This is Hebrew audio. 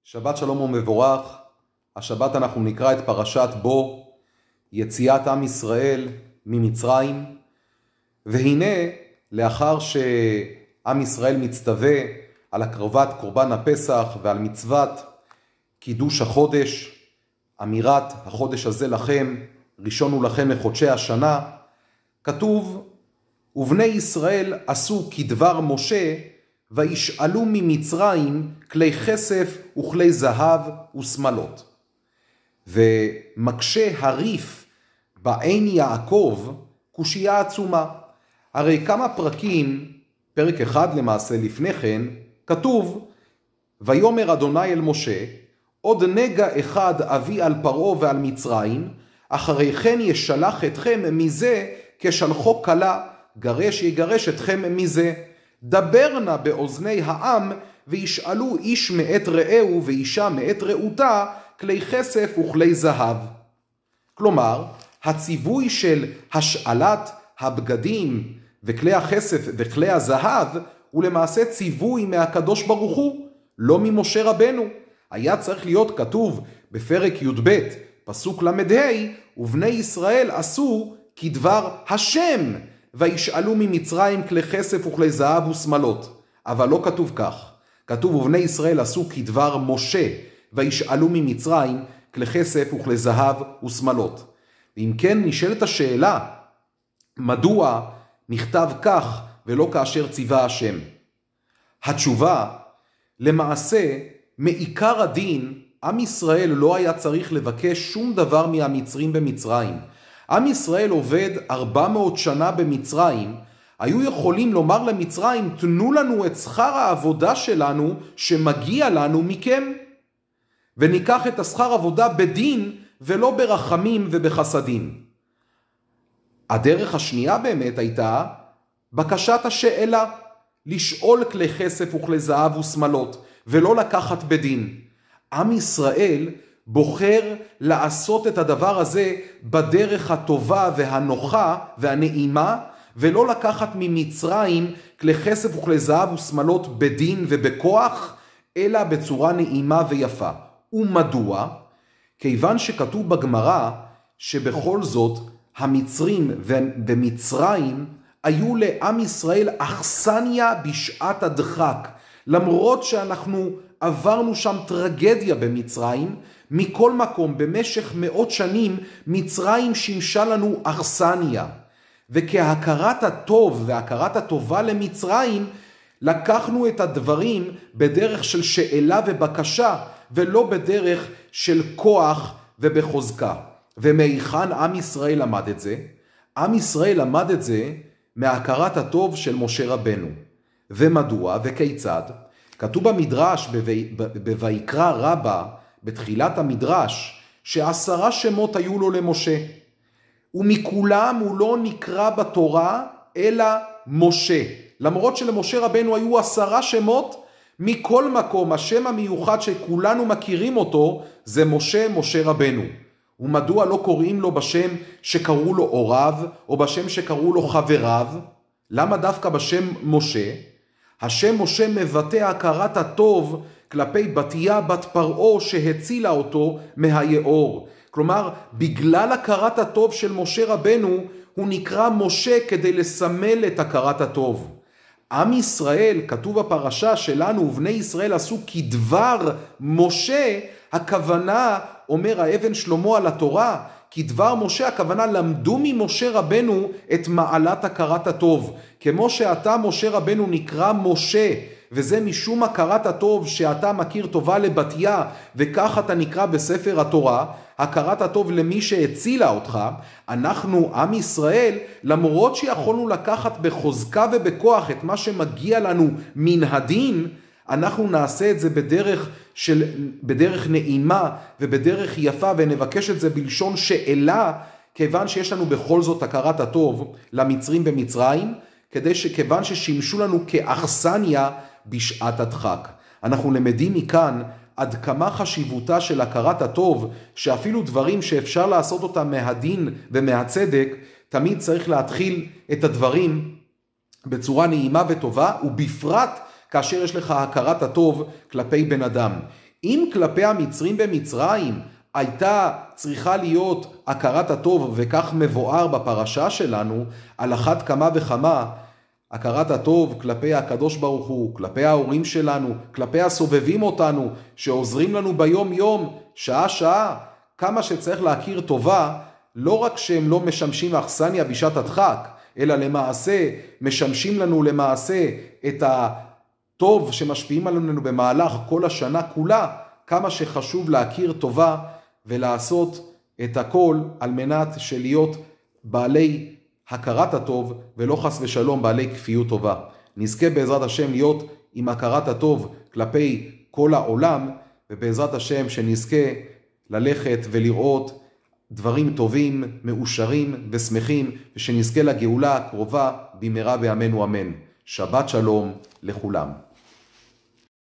שבת שלום ומבורך. השבת אנחנו נקרא את פרשת בו, יציאת עם ישראל ממצרים. והנה, לאחר שעם ישראל מצטווה על הקרבת קורבן הפסח ועל מצוות קידוש החודש, אמירת החודש הזה לכם, ראשון הוא לכם מחודשי השנה, כתוב, ובני ישראל עשו כדבר משה, וישאלו ממצרים כלי כסף וכלי זהב ושמלות. ומקשה הריף בעין יעקב קושייה עצומה. הרי כמה פרקים, פרק אחד למעשה לפני כן, כתוב, ויאמר אדוני אל משה, עוד נגע אחד אביא על פרעה ועל מצרים, אחרי כן ישלח אתכם מזה כשלחו כלה, גרש יגרש אתכם מזה. דבר נא באוזני העם, וישאלו איש מאת רעהו ואישה מאת רעותה, כלי כסף וכלי זהב. כלומר, הציווי של השאלת הבגדים וכלי הכסף וכלי הזהב, הוא למעשה ציווי מהקדוש ברוך הוא, לא ממשה רבנו. היה צריך להיות כתוב בפרק י"ב, פסוק ל"ה, ובני ישראל עשו כדבר השם, וישאלו ממצרים כלי כסף וכלי זהב ושמלות. אבל לא כתוב כך. כתוב ובני ישראל עשו כדבר משה, וישאלו ממצרים כלי כסף וכלי זהב ושמלות. ואם כן נשאלת השאלה, מדוע נכתב כך ולא כאשר ציווה השם? התשובה, למעשה, מעיקר הדין, עם ישראל לא היה צריך לבקש שום דבר מהמצרים במצרים. עם ישראל עובד 400 שנה במצרים, היו יכולים לומר למצרים, תנו לנו את שכר העבודה שלנו שמגיע לנו מכם, וניקח את השכר עבודה בדין ולא ברחמים ובחסדים. הדרך השנייה באמת הייתה בקשת השאלה, לשאול כלי כסף וכלי זהב ושמלות, ולא לקחת בדין. עם ישראל בוחר לעשות את הדבר הזה בדרך הטובה והנוחה והנעימה, ולא לקחת ממצרים כלי כסף וכלי זהב ושמלות בדין ובכוח, אלא בצורה נעימה ויפה. ומדוע? כיוון שכתוב בגמרא שבכל זאת המצרים ומצרים היו לעם ישראל אכסניה בשעת הדחק. למרות שאנחנו עברנו שם טרגדיה במצרים, מכל מקום במשך מאות שנים מצרים שימשה לנו אכסניה. וכהכרת הטוב והכרת הטובה למצרים, לקחנו את הדברים בדרך של שאלה ובקשה, ולא בדרך של כוח ובחוזקה. ומהיכן עם ישראל למד את זה? עם ישראל למד את זה מהכרת הטוב של משה רבנו. ומדוע וכיצד? כתוב במדרש בויקרא רבה, בתחילת המדרש, ש10 שמות היו לו למשה. ומכולם הוא לא נקרא בתורה אלא משה. למרות שלמשה רבנו היו 10 שמות, מכל מקום השם המיוחד שכולנו מכירים אותו זה משה, משה רבנו. ומדוע לא קוראים לו בשם שקראו לו הוריו, או בשם שקראו לו חבריו? למה דווקא בשם משה? השם משה מבטא הכרת הטוב כלפי בתיה בת פרעה שהצילה אותו מהיאור. כלומר, בגלל הכרת הטוב של משה רבנו, הוא נקרא משה כדי לסמל את הכרת הטוב. עם ישראל, כתוב בפרשה שלנו, ובני ישראל עשו כדבר משה, הכוונה, אומר האבן שלמה על התורה, כדבר משה, הכוונה למדו ממשה רבנו את מעלת הכרת הטוב. כמו שאתה משה רבנו נקרא משה, וזה משום הכרת הטוב שאתה מכיר טובה לבתיה, וכך אתה נקרא בספר התורה, הכרת הטוב למי שהצילה אותך. אנחנו, עם ישראל, למרות שיכולנו לקחת בחוזקה ובכוח את מה שמגיע לנו מן הדין, אנחנו נעשה את זה בדרך נעימה ובדרך יפה, ונבקש את זה בלשון שאלה, כיוון שיש לנו בכל זאת הכרת הטוב למצרים במצרים, כיוון ששימשו לנו כאכסניה בשעת הדחק. אנחנו למדים מכאן עד כמה חשיבותה של הכרת הטוב, שאפילו דברים שאפשר לעשות אותם מהדין ומהצדק, תמיד צריך להתחיל את הדברים בצורה נעימה וטובה, ובפרט כאשר יש לך הכרת הטוב כלפי בן אדם. אם כלפי המצרים במצרים הייתה צריכה להיות הכרת הטוב, וכך מבואר בפרשה שלנו, על אחת כמה וכמה, הכרת הטוב כלפי הקדוש ברוך הוא, כלפי ההורים שלנו, כלפי הסובבים אותנו, שעוזרים לנו ביום יום, שעה שעה, כמה שצריך להכיר טובה, לא רק שהם לא משמשים אכסניה בשעת הדחק, אלא למעשה משמשים לנו למעשה את הטוב שמשפיעים עלינו במהלך כל השנה כולה, כמה שחשוב להכיר טובה ולעשות את הכל על מנת שלהיות בעלי הכרת הטוב ולא חס ושלום בעלי כפיות טובה. נזכה בעזרת השם להיות עם הכרת הטוב כלפי כל העולם, ובעזרת השם שנזכה ללכת ולראות דברים טובים, מאושרים ושמחים, ושנזכה לגאולה הקרובה במהרה בימינו אמן. שבת שלום לכולם.